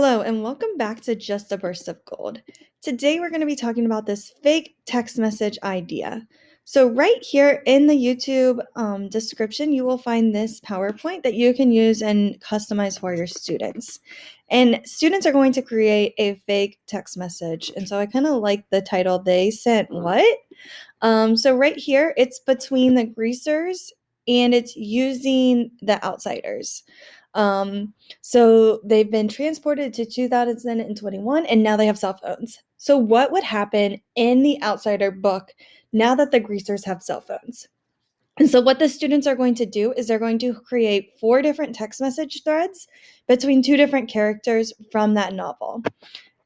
Hello, and welcome back to Just a Burst of Gold. Today, we're going to be talking about this fake text message idea. So, right here in the YouTube description, you will find this PowerPoint that you can use and customize for your students. And students are going to create a fake text message. And so, I kind of like the title, They Sent What? So, right here, it's between the greasers and it's using the outsiders. So they've been transported to 2021 and now they have cell phones. So what would happen in the outsider book now that the greasers have cell phones? And so what the students are going to do is they're going to create 4 different text message threads between 2 different characters from that novel.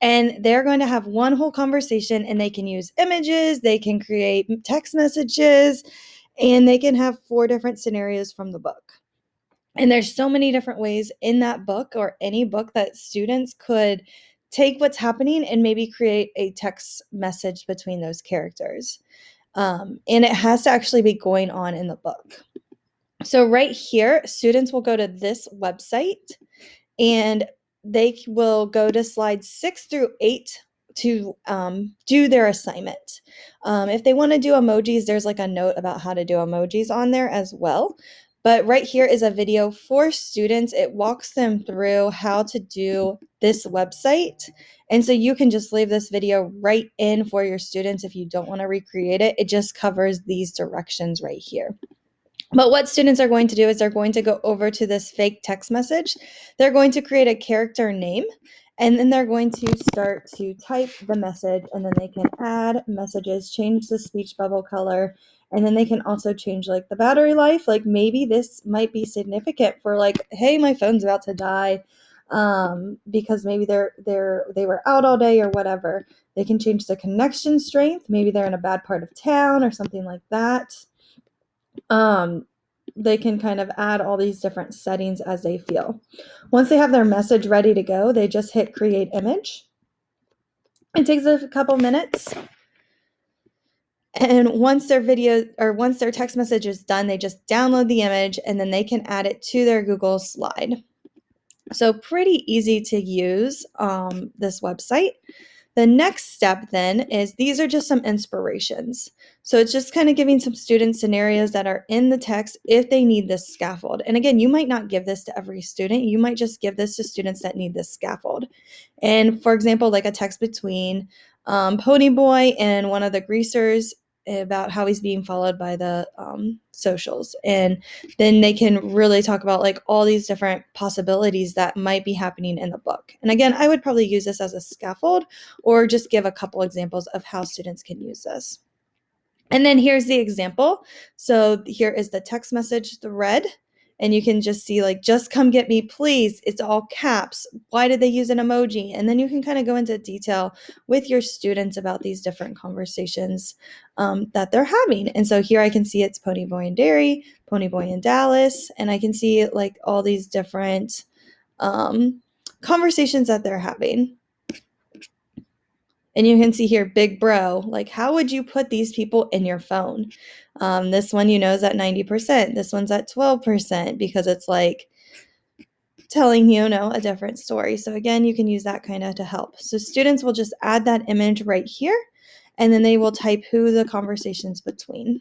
And they're going to have one whole conversation and they can use images, they can create text messages, and they can have 4 different scenarios from the book. And there's so many different ways in that book or any book that students could take what's happening and maybe create a text message between those characters. And it has to actually be going on in the book. So, right here, students will go to this website and they will go to slides 6 through 8 to do their assignment. If they want to do emojis, there's like a note about how to do emojis on there as well. But right here is a video for students. It walks them through how to do this website. And so you can just leave this video right in for your students if you don't want to recreate it. It just covers these directions right here. But what students are going to do is they're going to go over to this fake text message. They're going to create a character name, and then they're going to start to type the message, and then they can add messages, change the speech bubble color, and then they can also change like the battery life. Like maybe this might be significant for like, hey, my phone's about to die, because maybe they were out all day or whatever. They can change the connection strength. Maybe they're in a bad part of town or something like that. They can kind of add all these different settings as they feel. Once they have their message ready to go, they just hit create image. It takes a couple minutes. And once their video or once their text message is done, they just download the image and then they can add it to their Google slide. So pretty easy to use this website. The next step then is these are just some inspirations. So it's just kind of giving some students scenarios that are in the text if they need this scaffold. And again, you might not give this to every student. You might just give this to students that need this scaffold. And for example, like a text between Ponyboy and one of the greasers about how he's being followed by the socials. And then they can really talk about like all these different possibilities that might be happening in the book. And again, I would probably use this as a scaffold or just give a couple examples of how students can use this. And then here's the example. So here is the text message thread. And you can just see like, just come get me, please. It's all caps. Why did they use an emoji? And then you can kind of go into detail with your students about these different conversations that they're having. And so here I can see it's Ponyboy and Derry, Ponyboy and Dallas, and I can see like all these different conversations that they're having. And you can see here, big bro, like how would you put these people in your phone? This one, is at 90%. This one's at 12% because it's like telling, a different story. So again, you can use that kind of to help. So students will just add that image right here, and then they will type who the conversation's between.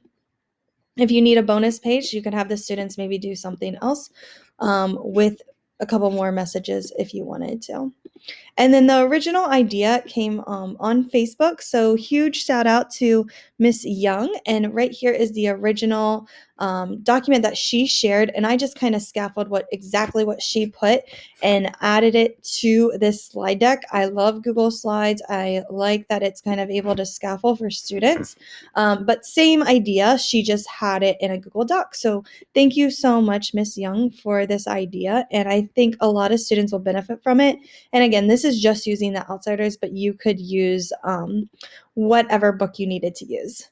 If you need a bonus page, you could have the students maybe do something else with a couple more messages if you wanted to. And then the original idea came on Facebook. So huge shout out to Miss Young. And right here is the original document that she shared. And I just kind of scaffolded exactly what she put and added it to this slide deck. I love Google Slides. I like that it's kind of able to scaffold for students. But same idea, she just had it in a Google Doc. So thank you so much, Miss Young, for this idea. And I think a lot of students will benefit from it. And again, this is just using the outsiders, but you could use whatever book you needed to use.